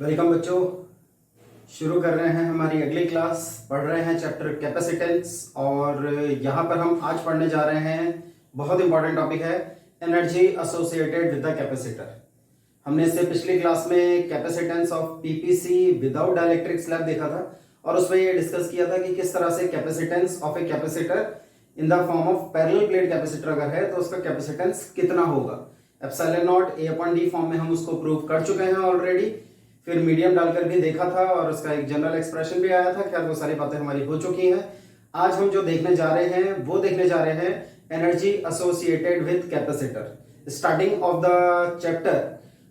Welcome बच्चों। शुरू कर रहे हैं हमारी अगली क्लास। पढ़ रहे हैं चैप्टर कैपेसिटेंस और यहाँ पर हम आज पढ़ने जा रहे हैं बहुत इंपॉर्टेंट टॉपिक है energy associated with the capacitor. हमने इससे पिछली क्लास में capacitance of PPC without dielectric slab देखा था और उसमें ये डिस्कस किया था कि किस तरह से capacitance of a capacitor in the form of parallel plate capacitor अगर है तो उसका कैपेसिटेंस कितना होगा। Epsilon not a upon D form में हम उसको प्रूव कर चुके हैं ऑलरेडी। फिर मीडियम डालकर भी देखा था और उसका एक जनरल एक्सप्रेशन भी आया था। खैर वो सारी बातें हमारी हो चुकी हैं। आज हम जो देखने जा रहे हैं वो देखने जा रहे हैं energy associated with capacitor. Starting of the chapter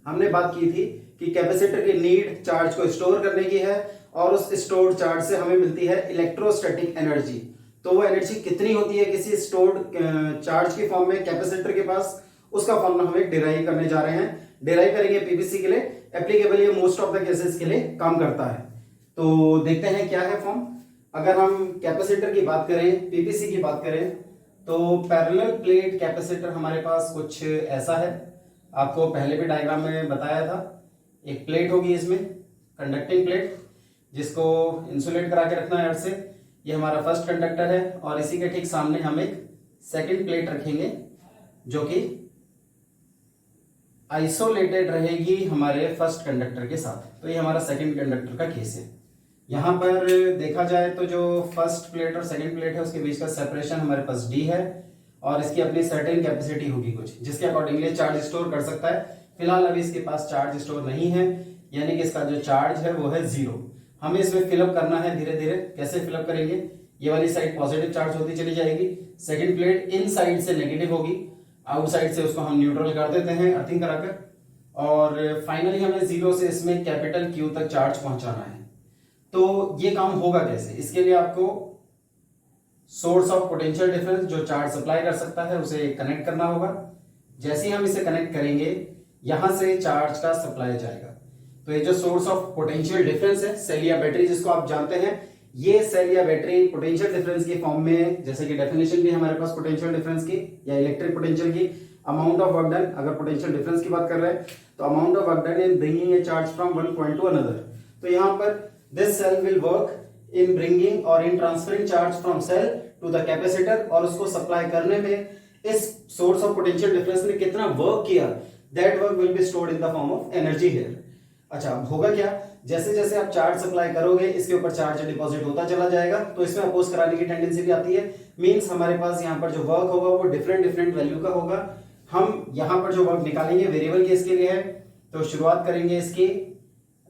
हमने बात की थी कि कैपेसिटर की नीड चार्ज को स्टोर करने की है और उस स्टोर्ड चार्ज से हमें मिलती है इलेक्ट्रोस्टैटिक एनर्जी। तो वो एनर्जी कितनी होती है किसी स्टोर्ड चार्ज की फॉर्म में कैपेसिटर के पास, उसका फॉर्मूला हम एक डिराइव करने जा रहे हैं। डिराइव करेंगे पीपीसी के लिए, एप्लीकेबल ये मोस्ट ऑफ द केसेस के लिए काम करता है। तो देखते हैं क्या है फॉर्म। अगर हम कैपेसिटर की बात करें, पीपीसी की बात करें, तो पैरेलल प्लेट कैपेसिटर हमारे पास कुछ ऐसा है। आपको पहले भी डायग्राम में बताया था। एक प्लेट होगी इसमें, कंडक्टिंग प्लेट, जिसको इंसुलेट करा के रखना है अर्थ से। ये हमारा फर्स्ट कंडक्टर है और इसी के ठीक सामने हम एक सेकेंड प्लेट रखेंगे जो कि आइसोलेटेड रहेगी हमारे फर्स्ट कंडक्टर के साथ। तो ये हमारा सेकंड कंडक्टर का केस है। यहां पर देखा जाए तो जो फर्स्ट प्लेट और सेकंड प्लेट है उसके बीच का सेपरेशन हमारे पास डी है और इसकी अपनी सर्टेन कैपेसिटी होगी कुछ, जिसके अकॉर्डिंगली चार्ज स्टोर कर सकता है। फिलहाल अभी इसके पास चार्ज स्टोर नहीं है, यानी कि इसका जो चार्ज है वो है 0। हमें इसमें फिलअप करना है धीरे धीरे। कैसे फिलअप करेंगे? ये वाली साइड पॉजिटिव चार्ज होती चली जाएगी, सेकेंड प्लेट इन साइड से नेगेटिव होगी, आउटसाइड से उसको हम न्यूट्रल कर देते हैं अर्थिंग कराकर, और फाइनली हमें 0 से इसमें कैपिटल क्यू तक चार्ज पहुंचाना है। तो ये काम होगा कैसे? इसके लिए आपको सोर्स ऑफ पोटेंशियल डिफरेंस जो चार्ज सप्लाई कर सकता है उसे कनेक्ट करना होगा। जैसे ही हम इसे कनेक्ट करेंगे यहां से चार्ज का सप्लाई जाएगा। तो ये जो सोर्स ऑफ पोटेंशियल डिफरेंस है, सेल या बैटरी जिसको आप जानते हैं, ये सेल या बैटरी पोटेंशियल डिफरेंस की फॉर्म में, जैसे कि डेफिनेशन भी हमारे पास पोटेंशियल डिफरेंस की या इलेक्ट्रिक पोटेंशियल की, अमाउंट ऑफ वर्क डन। अगर पोटेंशियल डिफरेंस की बात कर रहे हैं तो amount of work done in bringing a charge from one point to another. तो यहां पर this cell will work in bringing और in transferring charge from cell to the capacitor, और उसको सप्लाई करने में इस सोर्स ऑफ पोटेंशियल डिफरेंस ने कितना वर्क किया, that work will be stored in the form of energy here. अच्छा, होगा क्या? जैसे जैसे आप चार्ज सप्लाई करोगे इसके ऊपर चार्ज डिपॉजिट होता चला जाएगा, तो इसमें अपोज कराने की टेंडेंसी भी आती है। मींस हमारे पास यहाँ पर जो वर्क होगा वो डिफरेंट डिफरेंट वैल्यू का होगा। हम यहाँ पर जो वर्क निकालेंगे वेरिएबल केस के लिए है, तो शुरुआत करेंगे इसकी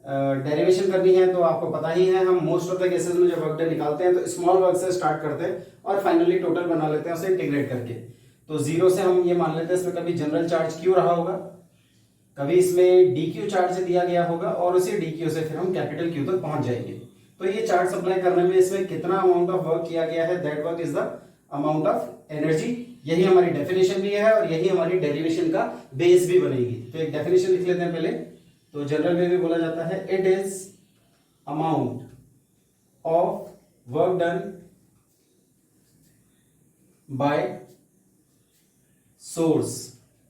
डेरिवेशन करनी है। तो आपको पता ही है हम मोस्ट ऑफ द केसेस में जो वर्क डन निकालते हैं तो स्मॉल वर्क से स्टार्ट करते हैं और फाइनली टोटल बना लेते हैं उसे इंटीग्रेट करके। तो 0 से हम ये मान लेते हैं इसमें कभी जनरल चार्ज क्यू रहा होगा, कभी इसमें dq चार्ज दिया गया होगा और उसी dq से फिर हम कैपिटल Q तक पहुंच जाएंगे। तो ये चार्ज सप्लाई करने में इसमें कितना अमाउंट ऑफ वर्क किया गया है, that work is the amount of energy. यही हमारी डेफिनेशन भी है और यही हमारी डेरिवेशन का बेस भी बनेगी। तो एक डेफिनेशन लिख लेते हैं पहले। तो जनरल में भी बोला जाता है it is amount of work done by source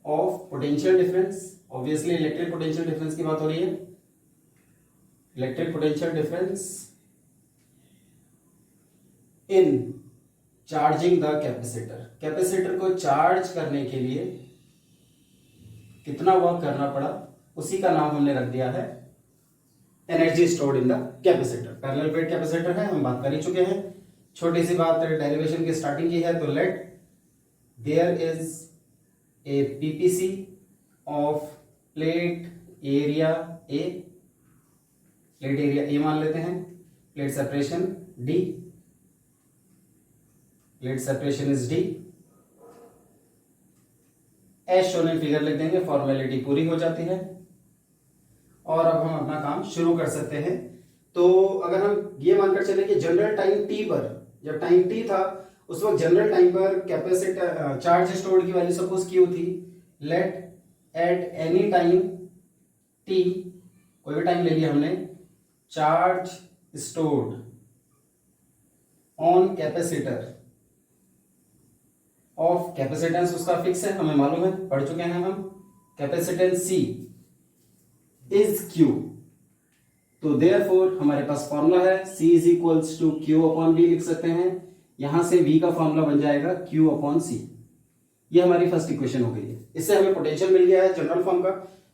of potential difference. Obviously electric potential difference की बात हो रही है। Electric potential difference in charging the capacitor. Capacitor को चार्ज करने के लिए कितना वर्क करना पड़ा, उसी का नाम हमने रख दिया है energy stored in the capacitor. Parallel plate capacitor है, हम बात कर ही चुके हैं। छोटी सी बात डेरिवेशन की स्टार्टिंग की है। तो let there is a PPC of plate area A, plate area A मान लेते हैं, plate separation D, plate separation is D, as shown in figure लिख देंगे, फॉर्मेलिटी पूरी हो जाती है और अब हम अपना काम शुरू कर सकते हैं। तो अगर हम ये मानकर चले कि जनरल टाइम टी पर, जब टाइम टी था उस वक्त जनरल टाइम पर कैपेसिटर चार्ज स्टोर्ड की वैल्यू सपोज क्यू थी। Let at any time T, कोई भी टाइम ले लिया हमने, charge stored on capacitor of, capacitance उसका फिक्स है, हमें मालूम है, पढ़ चुके हैं हम, कैपेसिटेंस C इज Q। तो देयरफॉर हमारे पास फॉर्मूला है C is equals to Q upon V लिख सकते हैं। यहां से V का फॉर्मूला बन जाएगा Q अपॉन C। ये हमारी फर्स्ट इक्वेशन हो गई है। इससे हमें पोटेंशियल मिल गया है जनरल फॉर्म का,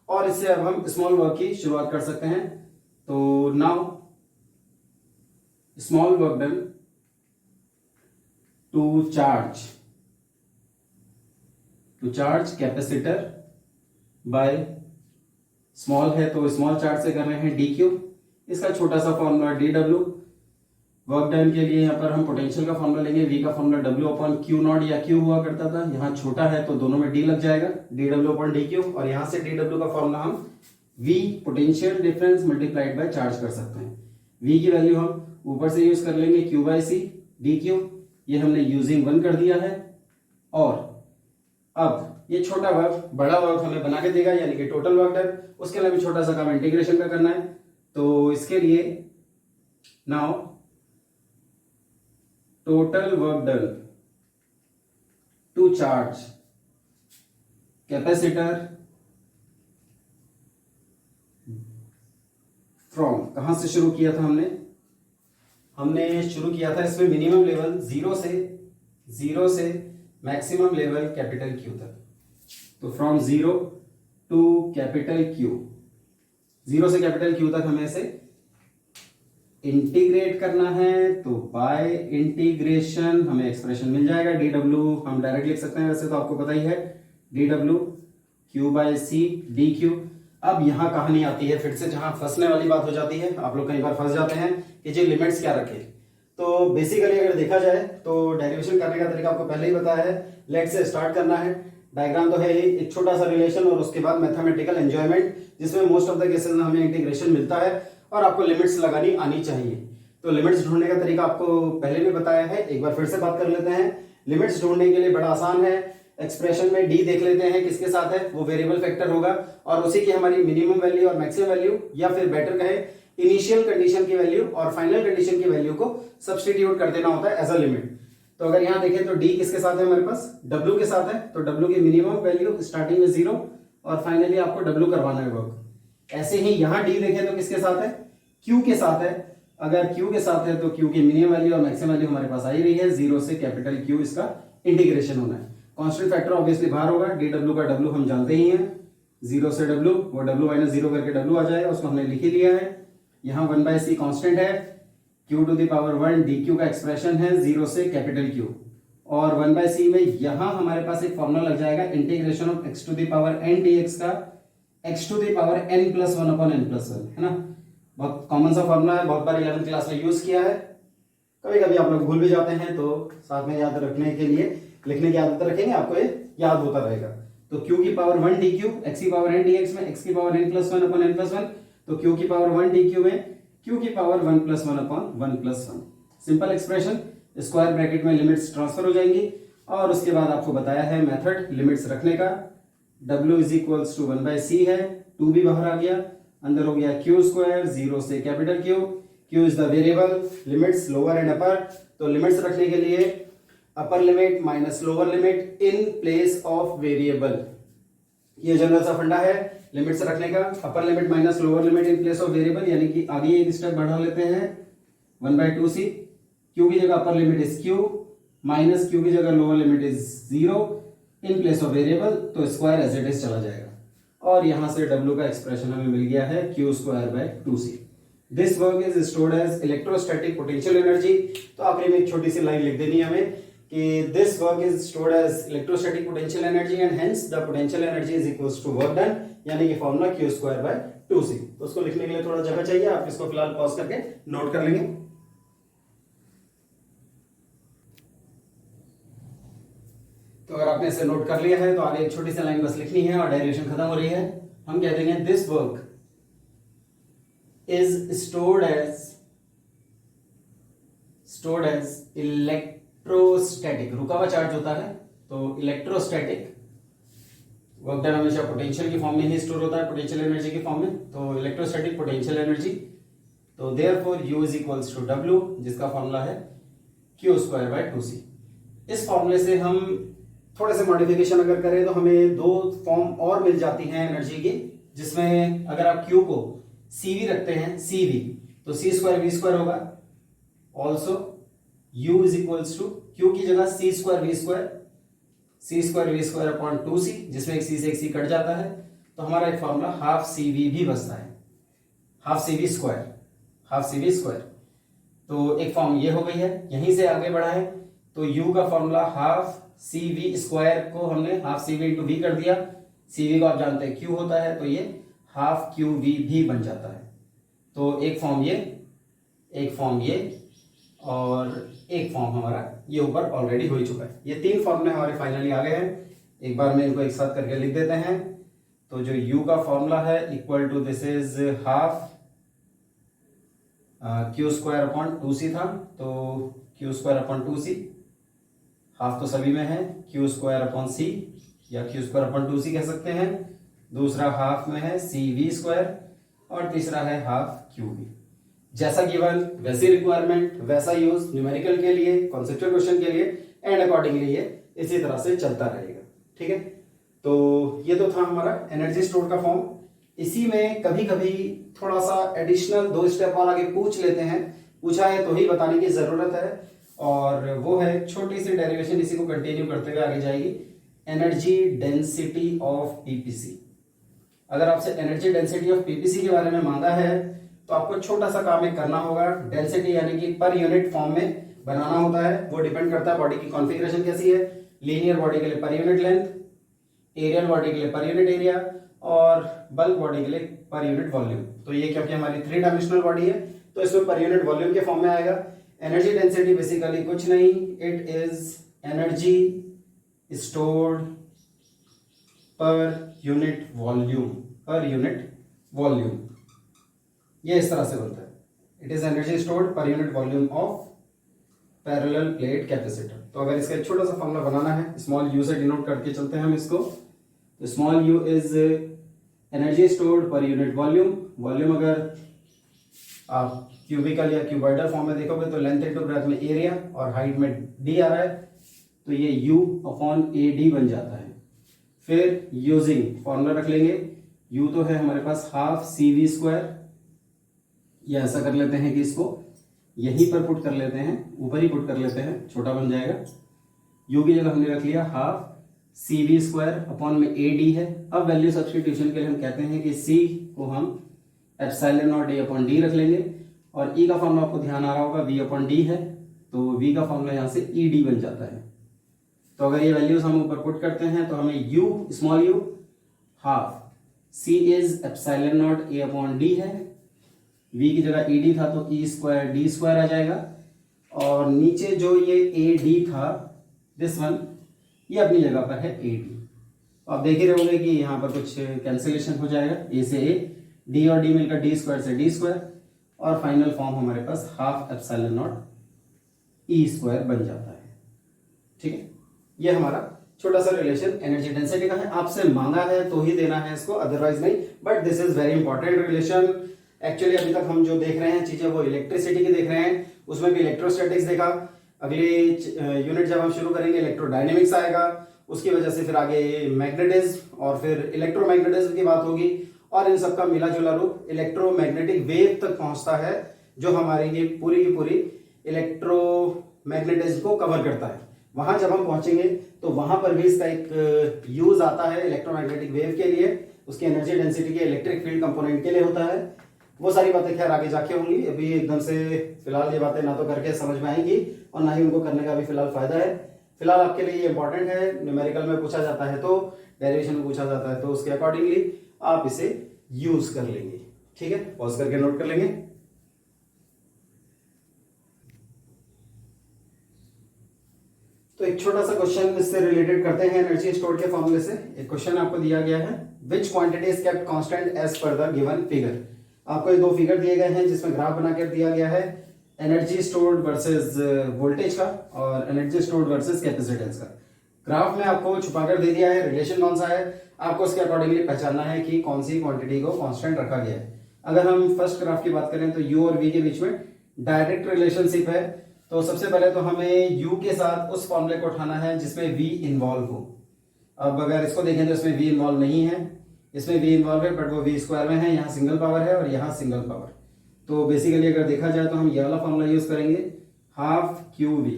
और इससे अब हम स्मॉल वर्क की शुरुआत कर सकते हैं। तो now small work done to charge capacitor by, small है तो स्मॉल चार्ज से कर रहे हैं dq। इसका छोटा सा फॉर्मूला dw। वर्क डन के लिए यहाँ पर हम पोटेंशियल का फॉर्मूला लेंगे, v का formula w upon q not या q हुआ करता था, यहाँ छोटा है तो दोनों में d लग जाएगा, dw अपॉन dq। और यहाँ से dw का फॉर्मूला हम v potential difference multiplied by charge कर सकते हैं। v की वैल्यू हम ऊपर से यूज कर लेंगे q बाई सी dq, ये हमने यूजिंग 1 कर दिया है। और अब ये छोटा वर्क बड़ा वर्क हमें बना के देगा, यानी कि टोटल वर्क डन। उसके लिए भी छोटा सा काम इंटीग्रेशन का करना है। तो इसके लिए now total work done to charge capacitor from, कहां से शुरू किया था हमने शुरू किया था इसमें मिनिमम लेवल जीरो से मैक्सिमम लेवल कैपिटल Q तक। तो from zero to capital Q, zero से कैपिटल Q तक हमें इसे इंटीग्रेट करना है। तो बाय इंटीग्रेशन हमें एक्सप्रेशन मिल जाएगा, dw हम डायरेक्ट लिख सकते हैं, वैसे तो आपको पता ही है, dw q बाय सी dq। अब यहाँ कहानी आती है फिर से, जहां फंसने वाली बात हो जाती है। आप लोग कई बार फंस जाते हैं कि जी लिमिट्स क्या रखें। तो बेसिकली अगर देखा जाए तो डेरिवेशन करने का तरीका आपको पहले ही बताया है। लेट से स्टार्ट करना है, डायग्राम तो है ही, एक छोटा सा रिलेशन और उसके बाद मैथमेटिकल एंजॉयमेंट, जिसमें मोस्ट ऑफ द केसेस में हमें इंटीग्रेशन मिलता है और आपको लिमिट्स लगानी आनी चाहिए। तो लिमिट्स ढूंढने का तरीका आपको पहले भी बताया है, एक बार फिर से बात कर लेते हैं। लिमिट्स ढूंढने के लिए बड़ा आसान है, एक्सप्रेशन में डी देख लेते हैं किसके साथ है, वो वेरिएबल फैक्टर होगा और उसी की हमारी मिनिमम वैल्यू और मैक्सिमम वैल्यू, या फिर बेटर कहे इनिशियल कंडीशन की वैल्यू और फाइनल कंडीशन की वैल्यू को सब्स्टिट्यूट कर देना होता है एज अ लिमिट। तो अगर यहां देखें तो डी किसके साथ है हमारे पास, डब्ल्यू के साथ है। तो डब्ल्यू की मिनिमम वैल्यू स्टार्टिंग में 0 और फाइनली आपको डब्ल्यू करवाना है वर्क। ऐसे ही यहां डी देखें तो किसके साथ है, क्यू के साथ है। अगर क्यू के साथ है तो क्यू की मिनिमम वैल्यू और मैक्सिमम वैल्यू हमारे पास आई रही है, 0 से कैपिटल क्यू इसका इंटीग्रेशन होना है। कांस्टेंट फैक्टर ऑब्वियसली बाहर होगा, डी डब्ल्यू का डब्ल्यू हम जानते ही हैं, 0 से डब्ल्यू, वो डब्ल्यू माइनस 0 करके डब्ल्यू आ जाएगा, उसको हमने लिख ही लिया है। यहाँ 1/c कांस्टेंट है, q to the power 1 dq का एक्सप्रेशन है 0 से कैपिटल Q, और 1/c में यहाँ हमारे पास एक फॉर्मूला लग जाएगा integration of x to the power n dx का x to the power n plus 1 upon n plus 1, है ना। बहुत कॉमन सा फॉर्मूला है, बहुत बार 11th क्लास में यूज किया है, कभी कभी आप लोग भूल भी जाते हैं, तो साथ में याद रखने के लिए लिखने की आदत रखेंगे, आपको ये याद होता रहेगा। तो q की पावर 1 dq, x की पावर n dx में x की power n plus 1 upon n plus 1, तो q की पावर 1 dq में q की power 1 plus 1 upon 1 plus 1। Simple expression, square bracket में लिमिट्स ट्रांसफर हो जाएंगी। और उसके बाद आपको बताया है मेथड लिमिट्स रखने का। w is equals to 1/c है, 2 भी बाहर आ गया, अंदर हो गया q स्क्वायर 0 से capital Q, q is the variable, limits lower and upper. तो लिमिट्स रखने के लिए upper limit minus lower limit in place of variable, ये जनरल सा फंडा है लिमिट्स रखने का। Upper limit minus lower limit in place of variable, यानी कि आगे एक स्टेप बढ़ा लेते हैं 1/2c, q की जगह upper limit is q, minus q की जगह lower limit is 0 in place of variable, तो स्क्वायर एज इट इज चला जाएगा। और यहां से w का एक्सप्रेशन हमें मिल गया है q square by 2c। This work is stored as electrostatic potential energy. तो आखिरी में एक छोटी सी लाइन लिख देनी है हमें कि this work is stored as electrostatic potential energy and hence the potential energy is equals to work done, यानी कि formula q square by 2c। तो उसको लिखने के लिए थोड़ा जगह चाहिए, आप इसको फिलहाल पॉज करके नोट कर लेंगे। तो अगर आपने इसे नोट कर लिया है तो आगे एक छोटी सी लाइन बस लिखनी है और डेरिवेशन खत्म हो रही है। हम कह देंगे this work is stored as electrostatic, रुका हुआ चार्ज होता है तो इलेक्ट्रोस्टैटिक वर्क डन हमेशा पोटेंशियल की फॉर्म में ही स्टोर होता है, पोटेंशियल एनर्जी की फॉर्म में, तो इलेक्ट्रोस्टैटिक पोटेंशियल एनर्जी। तो therefore u is equals to w, जिसका फॉर्मूला है q स्क्वायर बाय 2c। इस फॉर्मूले से हम थोड़े से मॉडिफिकेशन अगर करें तो हमें 2 फॉर्म और मिल जाती हैं एनर्जी की, जिसमें अगर आप q को CV रखते हैं, CV, तो C स्क्वायर V स्क्वायर होगा। Also U is equals to, Q की जगह C square V square upon 2C, जिसमें एक C से एक C कट जाता है, तो हमारा एक फॉर्मूला हाफ CV भी बचता है, हाफ CV स्क्वायर। तो एक फॉर्म ये हो गई है। यहीं से आगे बढ़ा है तो U का फॉर्मूला हाफ CV स्क्वायर को हमने हाफ CV इंटू V कर दिया। CV को आप जानते हैं Q होता है, तो ये हाफ QV भी बन जाता है। तो एक फॉर्म ये और एक फॉर्म हमारा ये ऊपर ऑलरेडी हो ही चुका है। ये 3 फॉर्मूले हमारे फाइनली आ गए हैं। एक बार में इनको एक साथ करके लिख देते हैं। तो जो U का फॉर्मूला है equal to this is half Q square upon 2C था, तो Q square upon 2C, half तो सभी में है, Q स्क्वायर अपॉन C या Q स्क्वायर अपॉन 2C कह सकते हैं। दूसरा हाफ में है CV स्क्वायर और तीसरा है हाफ QV। जैसा गिवन वैसी रिक्वायरमेंट, वैसा यूज न्यूमेरिकल के लिए, कॉन्सेप्चुअल क्वेश्चन के लिए एंड अकॉर्डिंगली ये इसी तरह से चलता रहेगा। ठीक है, तो ये तो था हमारा एनर्जी स्टोर का फॉर्म। इसी में कभी कभी थोड़ा सा एडिशनल 2 स्टेप और आगे पूछ लेते हैं, पूछा है तो ही बताने की जरूरत है, और वो है छोटी सी डेरिवेशन, इसी को कंटिन्यू करते हुए आगे जाएगी। Energy density of PPC. अगर आपसे एनर्जी डेंसिटी ऑफ पीपीसी के बारे में मांगा है तो आपको छोटा सा काम एक करना होगा। डेंसिटी यानी कि पर यूनिट फॉर्म में बनाना होता है। वो डिपेंड करता है बॉडी की कॉन्फ़िगरेशन कैसी है। लीनियर बॉडी के लिए per unit length, aerial body के लिए पर यूनिट एरिया और बल्क बॉडी के लिए पर यूनिट वॉल्यूम। तो ये क्योंकि हमारी 3 डायमेंशनल बॉडी है तो इसमें पर यूनिट वॉल्यूम के फॉर्म में आएगा। एनर्जी डेंसिटी बेसिकली कुछ नहीं, it is energy stored per unit volume. ये इस तरह से बनता है। It is energy stored per unit volume of parallel plate capacitor. तो अगर इसका एक छोटा सा फॉर्मूला बनाना है, स्मॉल यू से डिनोट करके चलते हैं हम इसको। तो small you is energy stored per unit volume अगर आप क्यूबिकल या क्यूबॉइडल फॉर्म में देखोगे तो लेंथ इनटू ब्रेथ में एरिया और हाइट में डी आ रहा है, तो ये U अपॉन AD बन जाता है। फिर यूजिंग फॉर्मूला रख लेंगे, U तो है हमारे पास हाफ CV स्क्वायर, या ऐसा कर लेते हैं कि इसको यहीं पर पुट कर लेते हैं, ऊपर ही पुट कर लेते हैं, छोटा बन जाएगा। U की जगह हमने रख लिया हाफ CV स्क्वायर अपॉन में AD है। अब वैल्यू सब्स्टिट्यूशन के लिए हम कहते हैं कि C को हम epsilon not A upon D रख लेंगे, और E का फॉर्मूला आपको ध्यान आ रहा होगा V अपॉन D है, तो V का फॉर्मूला यहाँ से ED बन जाता है। तो अगर ये वैल्यूज हम ऊपर पुट करते हैं तो हमें U small u half C is epsilon not A upon D है, V की जगह ED था तो E स्क्वायर D स्क्वायर आ जाएगा, और नीचे जो ये AD था दिस वन, ये अपनी जगह पर है AD। आप देख ही रहोगे कि यहाँ पर कुछ कैंसिलेशन हो जाएगा, A से A, D और D मिलकर D स्क्वायर से D स्क्वायर, और फाइनल फॉर्म हमारे पास half epsilon naught E square बन जाता है। ठीक है, ये हमारा छोटा सा रिलेशन एनर्जी डेंसिटी का है। आपसे मांगा है तो ही देना है इसको, अदरवाइज नहीं, but this is very important relation. Actually अभी तक हम जो देख रहे हैं चीजें वो इलेक्ट्रिसिटी की देख रहे हैं, उसमें भी इलेक्ट्रोस्टैटिक्स देखा। अगली यूनिट जब हम शुरू करेंगे इलेक्ट्रोडायनेमिक्स आएगा, उसकी वजह से फिर आगे मैग्नेटिज्म और फिर इलेक्ट्रोमैग्नेटिज्म की बात होगी, और इन सबका मिला जुला रूप इलेक्ट्रोमैग्नेटिक वेव तक पहुंचता है, जो हमारी ये पूरी की पूरी इलेक्ट्रोमैग्नेटिज्म को कवर करता है। वहां जब हम पहुंचेंगे तो वहां पर भी इसका एक यूज आता है इलेक्ट्रोमैग्नेटिक वेव के लिए, उसकी एनर्जी डेंसिटी के इलेक्ट्रिक फील्ड कंपोनेंट के लिए होता है। वो सारी बातें खैर आगे जाके होंगी, अभी एकदम से फिलहाल ये बातें ना तो करके समझ में आएंगी और ना ही उनको करने का भी फिलहाल फायदा है। फिलहाल आपके लिए ये इंपॉर्टेंट है, न्यूमेरिकल में पूछा जाता है तो, डेरिवेशन में पूछा जाता है तो उसके अकॉर्डिंगली आप इसे यूज कर लेंगे। ठीक है, पॉज करके नोट कर लेंगे। तो एक छोटा सा क्वेश्चन इससे रिलेटेड करते हैं एनर्जी स्टोर्ड के फॉर्मूले से। एक क्वेश्चन आपको दिया गया है, which quantity is kept constant as per the given figure. आपको ये 2 फिगर दिए गए हैं जिसमें ग्राफ बनाकर दिया गया है एनर्जी स्टोर्ड वर्सेस वोल्टेज का और एनर्जी स्टोर्ड वर्सेस कैपेसिटेंस का। ग्राफ में आपको छुपाकर दे दिया है, रिलेशन कौन सा है आपको उसके अकॉर्डिंगली पहचानना है कि कौन सी क्वांटिटी को कांस्टेंट रखा गया है। अगर हम फर्स्ट ग्राफ की बात करें तो U और V के बीच में डायरेक्ट रिलेशनशिप है, तो सबसे पहले तो हमें U के साथ उस फॉर्मूले को उठाना है जिसमें V इन्वॉल्व हो। अब अगर इसको देखें तो इसमें V इन्वॉल्व नहीं है, इसमें v इन्वॉल्व है बट वो v स्क्वायर में है, यहाँ सिंगल पावर है और यहाँ सिंगल पावर। तो बेसिकली अगर देखा जाए तो हम ये वाला फॉर्मूला यूज करेंगे, हाफ क्यू वी।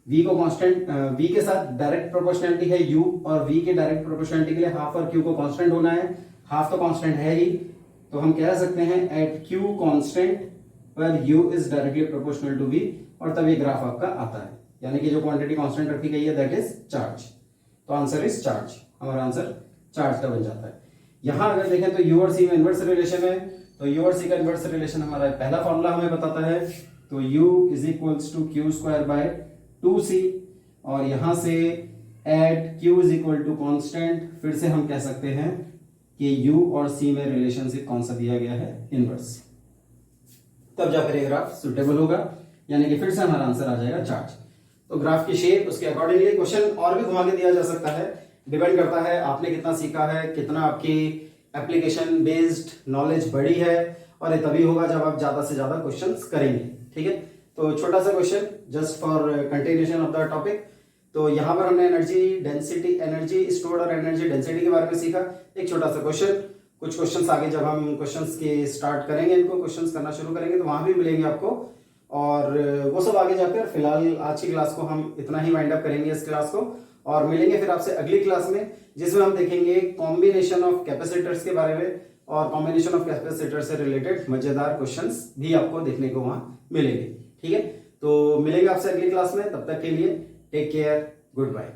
v को कांस्टेंट, v के साथ डायरेक्ट प्रोपोर्शनलिटी है u, और v के डायरेक्ट प्रोपोर्शनलिटी के लिए हाफ और q को कांस्टेंट होना है। हाफ तो कांस्टेंट है ही, तो हम कह सकते हैं एट q कांस्टेंट पर u is directly proportional to v, और तब ये ग्राफ आपका आता है। यानी कि जो क्वांटिटी कांस्टेंट रखी गई है दैट इज चार्ज। तो आंसर इज चार्ज, हमारा आंसर चार्ज का बन जाता है। यहां अगर देखें तो u और c में इनवर्स रिलेशन है, तो u और c का इनवर्स रिलेशन हमारा पहला फॉर्मूला हमें बताता है, तो u is equals to Q square by 2c, और यहां से at q is equal to constant, फिर से हम कह सकते हैं कि u और c में रिलेशनशिप कौन सा दिया गया है, इनवर्स, तब जाकर ये ग्राफ सुटेबल होगा, यानी कि फिर से हमारा आंसर आ जाएगा चार्ज। तो ग्राफ की शेप उसके अकॉर्डिंगली क्वेश्चन और भी घुमा के दिया जा सकता है, डिपेंड करता है आपने कितना सीखा है, कितना आपकी एप्लीकेशन बेस्ड नॉलेज बढ़ी है, और ये तभी होगा जब आप ज्यादा से ज्यादा क्वेश्चंस करेंगे। ठीक है, तो छोटा सा question just for continuation of the topic. तो यहाँ पर हमने एनर्जी डेंसिटी, एनर्जी स्टोर्ड और एनर्जी डेंसिटी के बारे में सीखा। एक छोटा सा क्वेश्चन, कुछ क्वेश्चंस आगे जब हम क्वेश्चंस के स्टार्ट करेंगे, इनको क्वेश्चंस करना शुरू करेंगे, तो वहां भी मिलेंगे आपको, और वो सब आगे जाकर। फिलहाल आज की क्लास को हम इतना ही वाइंड अप करेंगे इस क्लास को, और मिलेंगे फिर आपसे अगली क्लास में, जिसमें हम देखेंगे कॉम्बिनेशन ऑफ कैपेसिटर्स के बारे में, और कॉम्बिनेशन ऑफ कैपेसिटर से रिलेटेड मजेदार क्वेश्चंस भी आपको देखने को वहां मिलेंगे। ठीक है, तो मिलेंगे आपसे अगली क्लास में, तब तक के लिए टेक केयर, गुड बाय।